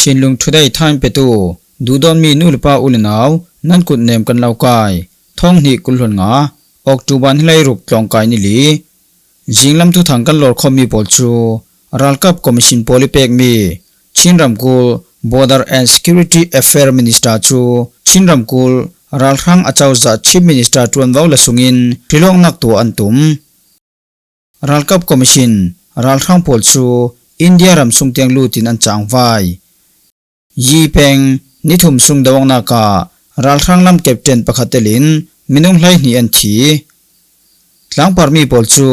ชินลุงทุได้ท่านเปตูดูดอนมีนุลปาอุลนาวนั่นกุดเนมกันเล่ากายท่องหิกุลหนงาออกจูบันให้ไล่รุกลองกายนิลีจิงลำทุถังกันหลอดคอมีปอลชูรัลกับคอมมิชชั่นโพลิเปกมีชินรัมกุล Border and Security Affairs Minister ชูชินรัมกุลรัลรังอาเจ้าจะ Chief Minister ตวนเว้าละสุงินที่ลงนักตัวอันตุมรัลกับคอมมิชชั่นรัลรังปอลชูอินเดียรัมสุงเตียงลูตินอันจางไวยีเปงนิทุมสุงดาวงนาการัลรังลำแคปเทนปะขัดเตลินมินุงไลนี่อันทีหลังปาร์มีปอลชู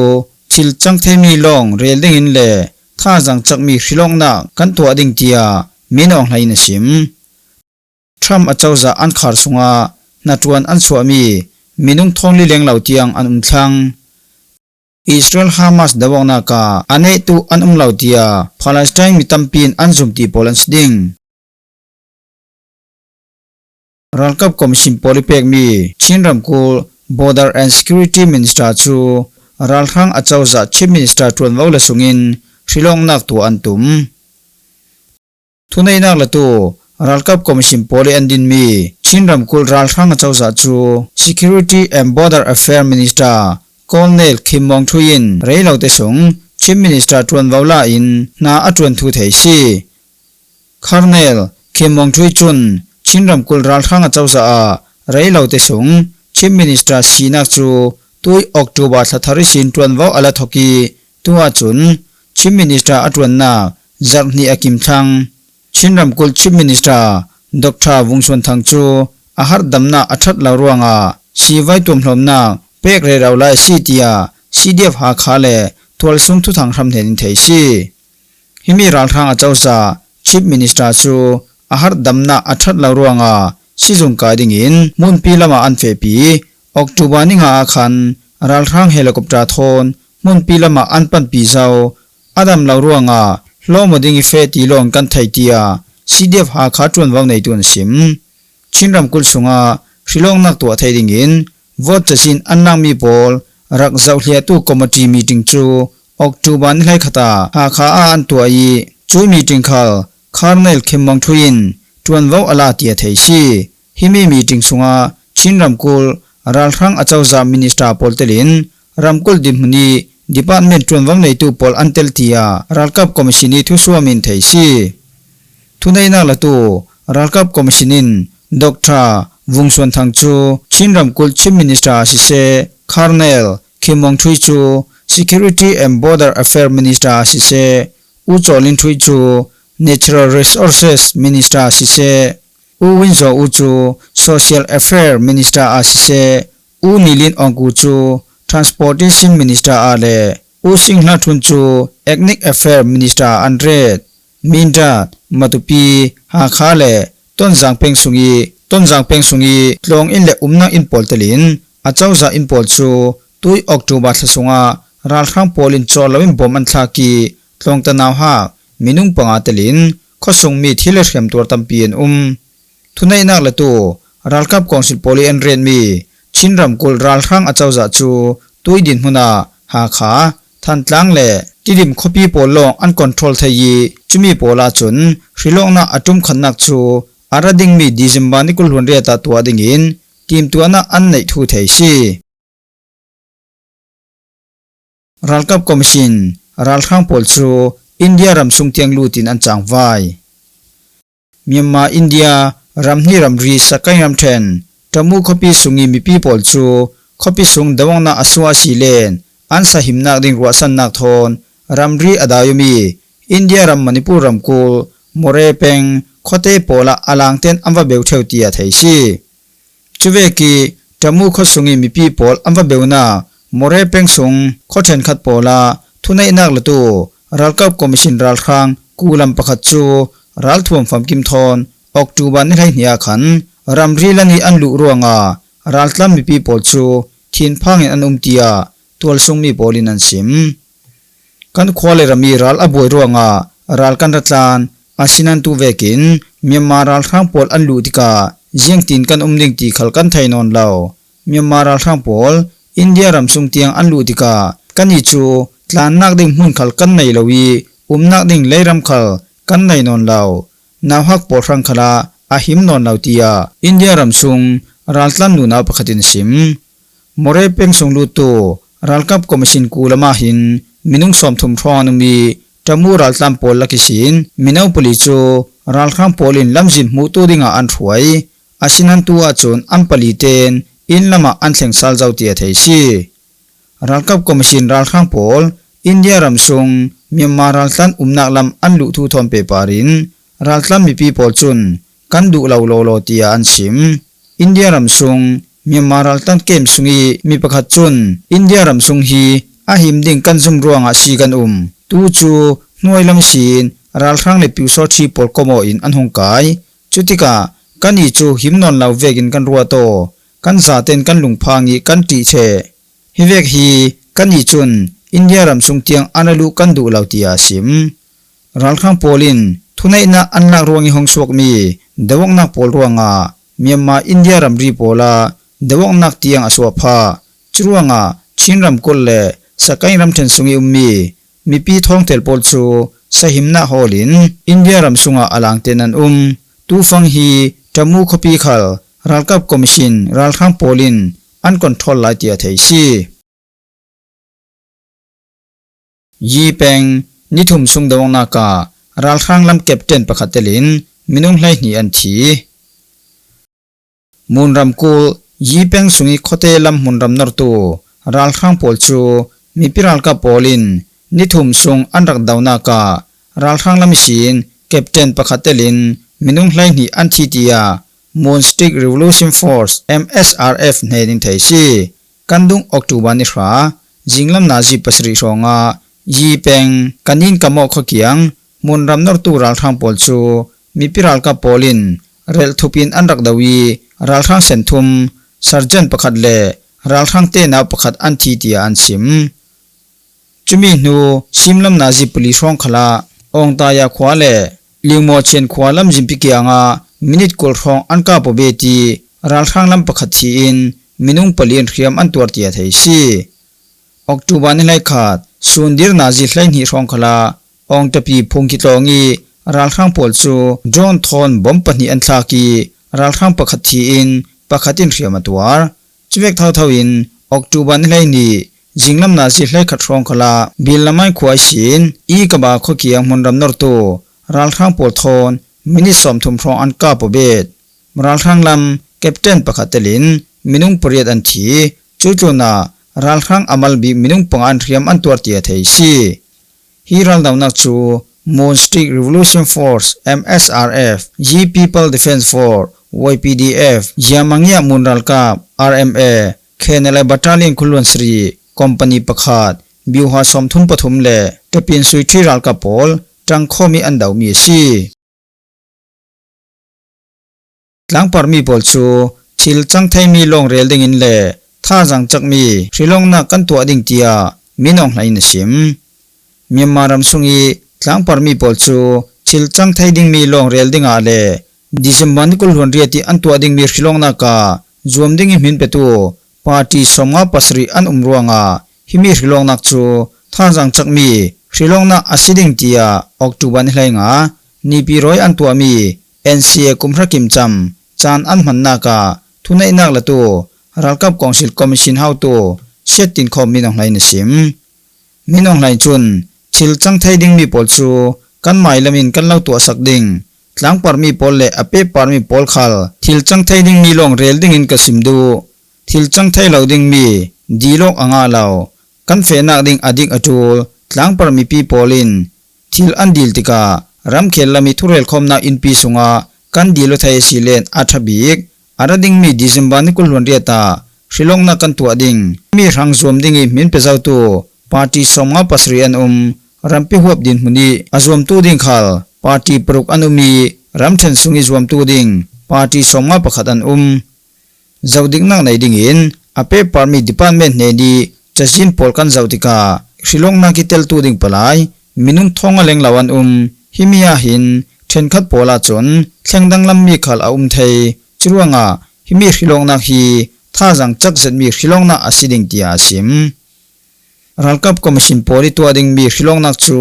ชิลจังเทมีลองเรลดิงอินเล่ท่าจังจักมีฟิลองนักกันตัวดิ่งเตียมินองไลนชิมทรัมป์อาเจ้าจะอันขาดสงานัดวันอันสวามีมินุงทองลิเลงเหล่าเตียงอันทังอิสราเอลฮามาสดาวงนากาอันเอตุอันเหล่าเตียปาเลสไตน์มิตัมปีนอันจุมตีโปแลนด์ดิ่งรัลกับคอมมิชชั่นโพลิเปกมีชินรัมกุล Border and Security Minister ชูรัลรังอาเจ้าจะ Chief Minister ตวนเว้าละสุงินชิลองนักตัวอันตุมทุนในนักละตัวรัลกับคอมมิชชั่นโพลิอันดินมีชินรัมกุลรัลรังอาเจ้าจะชู Security and Border Affairs Minister คอลเนลคิมมองทุยินเรย์เหล่าเตสง Chief Minister ตวนเว้าละอินนาอัตวนทุเทชีคอลเนลคิมมองทุยจุนชินรัมกุลรัลรังอาเจ้าจะเรย์เหล่าเตสงChief Minister สีนักจูตุยออกตูบาทธาริสินตวนวาอลาทกีตัวจุน Chief Minister อัตวันนาจักนีอากิมทังชินรัมกุล Chief Minister ดร.วงสวนทังจูอาหารดำนาอัชัดลาวรวงอาสีไว้ตุ่มหลมนาเปกเรเราไลซีเตียซีเดียฟหาคาเลทวลซุงทุทังทำเห็นเทซีฮิมีรัลทังอาเจ้าซา Chief Minister จูอาหารดำนาอัชัดลาวรวงอาสิจงกาดิ่งอินมุนปีละมาอันเฟปีออกตูบานิงอาคันรัลรังเฮลิคอปเตอร์ทอนมุนปีละมาอันปันปีเจ้าอดัมลาวรัวงาล้อมดิ่งเฟตีลองกันไทยเตียซีเดียฟหาขาจวนวางในตัวสิมชินรัมกุลสงาชิลองนักตัวไทยดิ่งอินวอดจะสินอันนังมีบอลรักเจ้าเฮียตุคอมมิตี้มีติ้งจูออกตูบานิไลขตาหาขาอันตัวอีจูมีติ้งคัลคาร์เนลคิมมองทวินจวนวาวอลาเตียไทยซีฮิมีมีติ้งสงาชินรัมกุลรัลรังอาเจ้าจามินิสตราพอลเตลินรัมกุลดิมนีดีพาร์ตเมนต์จวนวังในตู้พอลอันเตลเตียรัลกับคอมมิชนีทุสวามินไทยซีทุนในนักละตู้รัลกับคอมมิชนินดร.วงสวนทังจูชินรัมกุลชิมมินิสตราสิเซคาร์เนลคิมมองทุยจู Security and Border Affairs Minister สิเซอูโจลินทุยจู Natural Resources Minister สิเซอูวินโซอูจู Social Affairs Minister อาสิเซอูนิลินองกูจู Transportation Minister อาเลอูสิงห์นาทุนจู Ethnic Affairs Minister อันเรดมินดามาตุปีหาคาเลต้นจางเปงสุงีลงอินเลนักอินปอลเตลินอาเจ้าจะอินปอลจูตุยออกตูบาทสงารัลรังปอลินจอลวินบอมันทากีลงตะนาวฮามินุงปังอาเตลินข้อส่งมีที่เลเข็มตัวตัมปีนทุนในนักละตัวรัลกับกองสิลโพลีอันเรียนมีชินรัมกุลรัลรังอาเจ้าจะจูตุยดินหุนาหาขาทันตังเลที่ดิมคบีโปลองอันคอนโทรลไทยจุมีโปลาจุนริลองนาอัตุมขันนักจูอาราดิงมีดิซิมบานิกุลหุนเรียตาตัวดิ่งอินทีมตัวนักอันในทูไทยซีรัลกับคอมมิชชั่นรัลรังโพลจูอินเดียรัมซุงเตียงลูตินอันจางไวเมียนมาอินเดียรัมนี่รัมรีสักยังรัมเทนจมูกคบีสุงีมีปีโพลจูคบีสุงดวงนาอสวาสีเลนอันสหิมนักดิ่งรัวสันนักทอนรัมรีอดายมีอินเดียรัมมณิปุรัมกูลโมเรเปงโคเตโปลาอลังเทนอัมวาเบลเทวตียไทยซีจุเวกีจมูกสุงีมีปีโพลอัมวาเบลนาโมเรเปงสุงโคเทนขัดโปลาทุนในนักละตัวรัลกับคอมมิชชั่นรัลรังกูลัมปะขัดจูรัลทวมฟัมกิมทอนออกตูบันในไทยนิยาขันรัมรีลันีอันลุรวงารัลตัมมีปีโพลจูทินพังอันเตียตัวซุงมีโพลินันซิมกันควาเลรามีรัลอบวยรวงารัลกันรัตลานอาศินันตูเวกินเมียมารัลรังโพลอันลุติกาเจียงตินกันดิ่งตีขลกันไทยนอนเหล่าเมียมารัลรังโพลอินเดียรัมซุงเตียงอันลุติกากันอิจูตลานนักดิ่งหุ่นขลกันในลวีนักดิ่งเลรัมขลกันในนอนเหล่า นาฮักปอรังคลาอาหิมนอนลาวเตียอินเดียรัมซุงรัลตันนูนาปะคตินซิมโมเรเป็งซุงลูโตรัลกับคอมมิชันกูลมาหินมินุงสอมทุมทรอนมีจามูรัลตัมปอลลักิสินมินาวปลิโจรัลครัมปอลินลัมจินมูโตดิงาอันถวยอาชินันตัวจนอัมปลิเตนอินลมาอันเซงซัลเจ้าเตียไทยซีรัลกับคอมมิชันรัลครัมปอลอินเดียรัมซุงมีมารัลตันนักลำอันลุทูทอมเปปารินรัลตัมมีปีปอลจุนกันดูลาวโลโลเตียอันซิมอินเดียรัมซุงมีมารัลตันเกมซุงีมีประคัดจุนอินเดียรัมซุงฮีอาหิมดิ่งกันซุมรวงอาชีกันตูจูหน่วยลำศีนรัลครั้งในปิวโซชีปอลโกโมอินอันหงกายจุติกากันอีจูหิมนอนลาวเวกินกันรัวโตกันซาเตนกันลุงพางีกันตีเชฮิเวกฮีกันอีจุนอินเดียรัมซุงเตียงอานาลูกันดูลาวเตียซิมรัลครั้งปอลินทุนัยนาอันนักรวงอีหงสวกมีดวงนักปอลรวงอาเมียมาอินเดียรัมรีโปลาดวงนักเตียงอสวพาจรวงอาชินรัมกุลเลสกายรัมเทนซุงอุมมีปีทองเตลปอลซูสหิมนาฮอลินอินเดียรัมซุงอาอลังเตนันตูฟังฮีจมูขปีขัลรัลกับคอมมิชันรัลครังปอลินอันคอนโทรลไลเตียไทยซียีเปงนิทุมซุงดวงนาการัลครั้งลำเก็บเต็นประคัตเตลินมินุงไลนีอันทีมุนรำกูยีเปงซุงอีโคเตลำมุนรำนอร์ตูรัลครั้งปอลชูมีพิรัลกับปอลินนิทุมซุงอันรักดาวนาการัลครั้งลำชินเก็บเต็นประคัตเตลินมินุงไลนีอันทีเตียมูนสติกรีวอลูชันฟอร์ส MSRF ในดินไทยซีกันดุงออกตุบันนิราจิงลำนาจีปัสริชงายีเปงกันยินกะโมขเกียงมุนรำนอร์ตูรัลครั้งปอลชูมีพิรัลกับปอลินเรลทุปินอันรักดาวีรัลครั้งเซนทุมซาร์เจนประคัดเลรัลครั้งเตนาประคัดอันทีเตียอันซิมจุมีนูซิมลำนาจีปลิชงขลาองตายาขวาเลลิงโมเชนขวาลำจิมพิเกียงามินิตกอลรองอันกาปเบตีรัลครั้งลำประคัดทีอินมินุงปลีนเรียมอันตัวเตียไทยซีออกตุบันในไลขาดส่วนเดียร์นาจิไลน์หิรองคลาองตะปีพงกิตองอีรัลครั้งปอลซูจอห์นทอนบอมปนีอันทากีรัลครั้งประคัดทีอินประคัดินเรียมตัวจเวกเท่าอินออกตุบันในไลนี้จิงลำนาจิไลขัดรองคลาบิลละไม่ขวายชินอีกบาขเกียงมุนรำนอร์โตรัลครั้งปอลทอนมินิสอมทุมพรองอันกาปเบดรัลครั้งลำแคปเทนประคัดเตลินมินุงปรียดอันทีจูนารัลครั้งอามัลบีมินุงปังอันเรียมอันตัวเตียไทยซีฮีรัลดาวนักจูมูนสติกรีวอลูชันฟอร์ส MSRF G People Defense Force YPDF ยามังยามุนรัลกับ RMA เคเนลบัตาเลียนคุลวันสรีคอมพานีประคัดบิวหาสมทุนปฐมเลตะเปียนสุยทรีรัลกับปอลจังข้อมีอันดาวมีซีหลังปาร์มีปอลชูชิลจังไทยมีลงเรลดิงอินเลท่าจังจักมีชิลงนักกันตัวดิ่งเตียมีน้องไหลนชิมเมียนมารำสุงีหลังปาร์มีปอลชูชิลจังไทยดิ่งมีลงเรลดิ่งอาเลดิจิมันกุลหันเรียติอันตัวดิ่งมีชิลงนักจวมดิ่งหินเปตัวปาร์ตี้สมงาปัสรีอันรัวงาหิมีชิลงนักชูท่าจังจักมีชิลงนักอาศิดิ่งเตียออกตุบันไหลงานีปีร้อยอันตัวมี NCA กุมพระกิมจำจานอันมันนากาทุนัยนักละตัวรัลกับกองศิลคอมมิชชั่นเฮาตัวเช็ดตินคอมมีน้องไหลนสิมมีน้องไหลจุนชิลจังไทยดิ่งมีปอลชูกันหมายละมินกันเล่าตัวสักดิ่งหลังปาร์มีปอลเล่อเปปาร์มีปอลขัลทิลจังไทยดิ่งมีลงเรลดิ่งอินกสิมดูทิลจังไทยเหล่าดิ่งมีดีโลกอ่างาเหล่ากันเฟนักดิ่งอดิกอจูลหลังปาร์มีปีปอลินทิลอันดิลติการัมเขลละมีทุเรลคอมนาอินปีสุงากันดีโลไทยสิเลนอัฐบิกอาระดิ่งมีดิซิมบานิคุลวันเรียตาชิลงนักกันตัวดิ่งมีรังสวมดิ่งมินเปเจ้าตัวปาร์ตี้สมงาปัสเรียนรัมพิหัวดินมุนีอาสวมตัวดิ่งขัลปาร์ตี้ปรุกอันมีรัมเทนสุงิสวมตัวดิ่งปาร์ตี้สมงาประคัดอันเจ้าดิ่งนักในดิ่งอินอเปปาร์มีดิพาร์ตเมนต์เนดีจัสจินปอลกันเจ้าติกาชิลงนักกิเตลตัวดิ่งปลายมินุงทองอเลงลาวันฮิมิยาหินเทนคัดปอลาจนแข่งดังลำมีขัลอาไทยจรวงฮิมีชิลงนักฮีท่าจังจักเซนมีชิลงนักอาศิดิงตีอาซิมรัลกับคอมมิชชั่นปอลิตัวดิ่งมีชิลงนักจู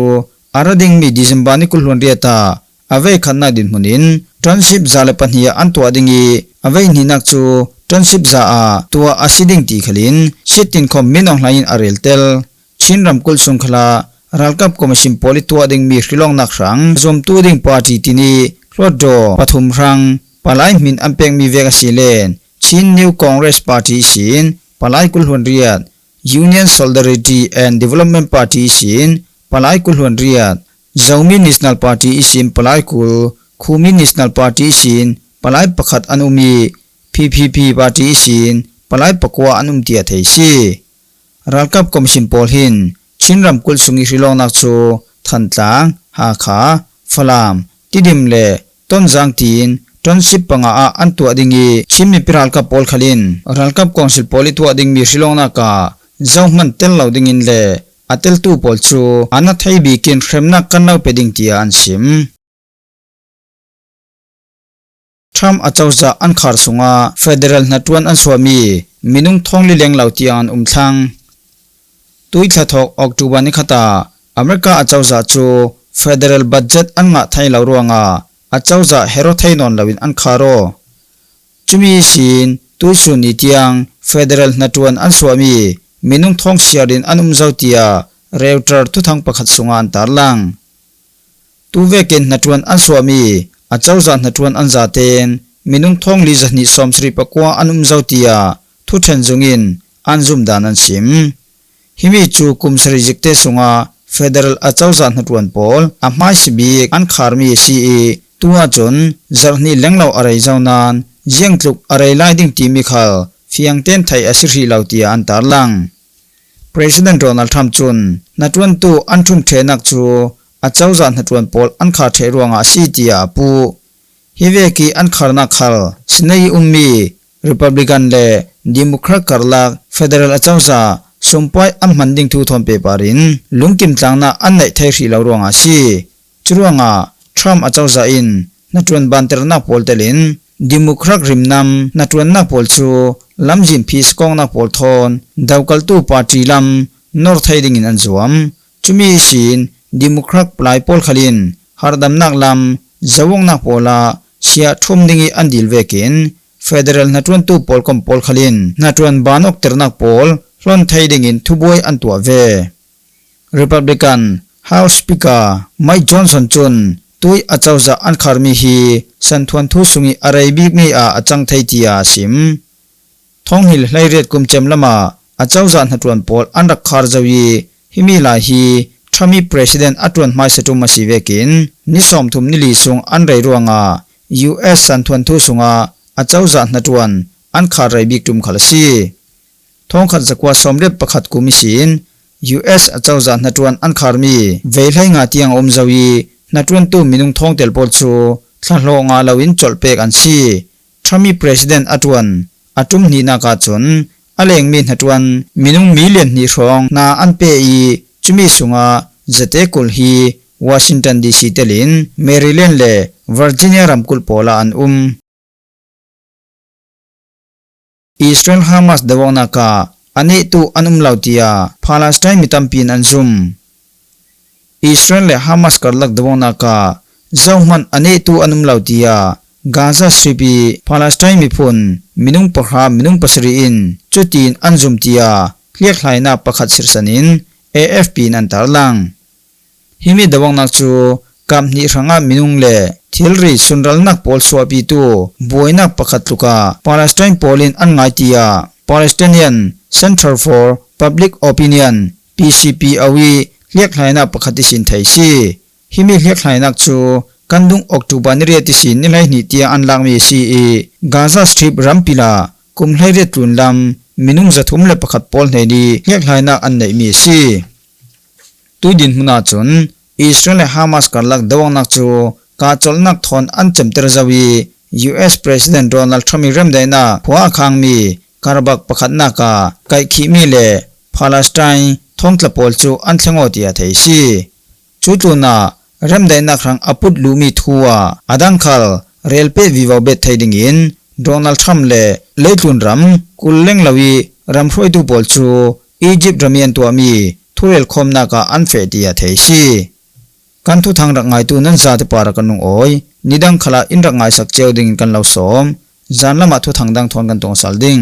อาระดิ่งมีดิซิมบานิคุลวันเรียตา awei khanna din hunin tranship zale panhia an tua dingi awei ninak chu tranship za a tua asiding ti khalin sitin khom minong lain areltel chinram kul sungkhala ralkap commission poli tua ding mi hrilong nakrang zom tu ding party tini hlodo pathum rang palai min ampeng mi veka silen chin new congress party sin palai kulhun riat union solidarity and development party sin palai kulhun riat Zaumi National Party isim palai kul Khumi National Party isin palai pakhat anumi PPP Party isin palai pakwa anum tia theisi Ralkap Commission Polhin Chinram kul sungi hrilong nak chu thantlang ha kha falam tidimle tonjang tin tonship panga a antua dingi chimmi piralka pol khalin Ralkap Council poli tua ding mi hrilong naka zawman tel lo dingin le atel tu pol chu ana thai bi kin khremna kanau peding tia ansim Trump achauza ankhar sunga federal natwan answami minung thongli leng lautian umthlang tuitha thok October ni khata America achauza chu federal budget anga thai lawruanga achauza hero thai non lawin ankharo chumi sin tuisu ni tiang federal natwan answami minung thong siarin anum zautia reuter thuthang pakhat sunga antarlang tuvekin natwan answami achauza natwan anzaten minung thong li jahni somsri pakwa anum zautia thuthen jungin anjum danan sim himi chu kumsri jikte sunga federal achauza natwan pol amai sibi an kharmi si tuwa chon zarni lenglaw arai zaunan jengtluk arai laiding ti mikhal fiang ten thai asiri lautia antarlang President Donald Trump chun natwan tu anthum thenak chu achauza natwan pol ankha theruanga sitia pu hiveki ankharna khal sinai ummi Republican le Democrat karlak federal achauza sompai amhanding thu thom paperin lungkim tlangna annai thairi lawruanga si churuanga Trump achauza in natwan banterna poltelin Democrat rimnam natwan na pol chu lamjin phis kong na pol thon dawkal tu party lam north heading in anzuam chumi sin Democrat plai pol khalin hardam nak lam zawong na pola sia thumdingi andil vekin federal natwan tu pol kom pol khalin natwan banok ternak pol hlon heading in thuboi antua ve Republican House Speaker Mike Johnson chun tui achauza ankharmi hi santhwan thu sungi araibik mi a achang thaitia sim thonghil hlairet kumchem lama achauza natwan pol anrak khar jawi himi la hi thami president atwan mai setu masivekin nisom thum nili sung anrei ruanga US santhwan thu sunga achauza natwan ankhar raibik tum khalasi thongkhat zakwa somrep pakhat kumisin US achauza natwan ankharmi veilhai nga tiang omjawi natwan tu minung thong telpol chu thlalho nga lawin cholpek ansi thami president atwan atum ni na ka chon aleng min hatwan minung million ni rong na anpe I chumi sunga jate kul hi Washington DC telin Maryland le Virginia ramkul pola an Israel Hamas dawona ka ani tu anum lautia Palestine mitampin anzum Israel le Hamas karlak dawona ka zawman ani tu anum lautia Gaza Stripi Palestine mipun minung pakha minung pasri in chutin anzum tia kliak hlaina pakhat sirsanin AFP nan tarlang himi dawang nak chu kamni ranga minung le thilri sunral nak pol swapi tu boina pakhat luka Palestine polin an ngai tia Palestinian Center for Public Opinion PCP awi kliak hlaina pakhati sin thaisi himi kliak hlainak chu Kandung October ni reti sin nilai ni tia anlang mi si Gaza Strip rampila kumhlai re tunlam minung zathum le pakhat pol nei ni hek hlaina an nei mi si tudin huna chun Israel Hamas karlak dawang nak chu ka cholnak thon an chemter zawi US President Donald Trump rem daina phwa khang mi karbak pakhat na ka kai khi mi le Palestine thongtla pol chu an thlengo tia theisi chutuna Ramdai nakrang aput lumi thuwa adang khal relpe vivo bet thading in Donald Trump le leitun ram kulleng lawi ramhroi tu polchu Egypt ramian tu ami thurel khomna ka anfe tia theisi กันทุทางรักไงตูนั้นซาติปาระกันนุงโอยนิดังขลาอินรักไงสักเจียวดิ่งกันเหล่าสมจานละมาทุทางดังทอนกันตรงสัลดิ่ง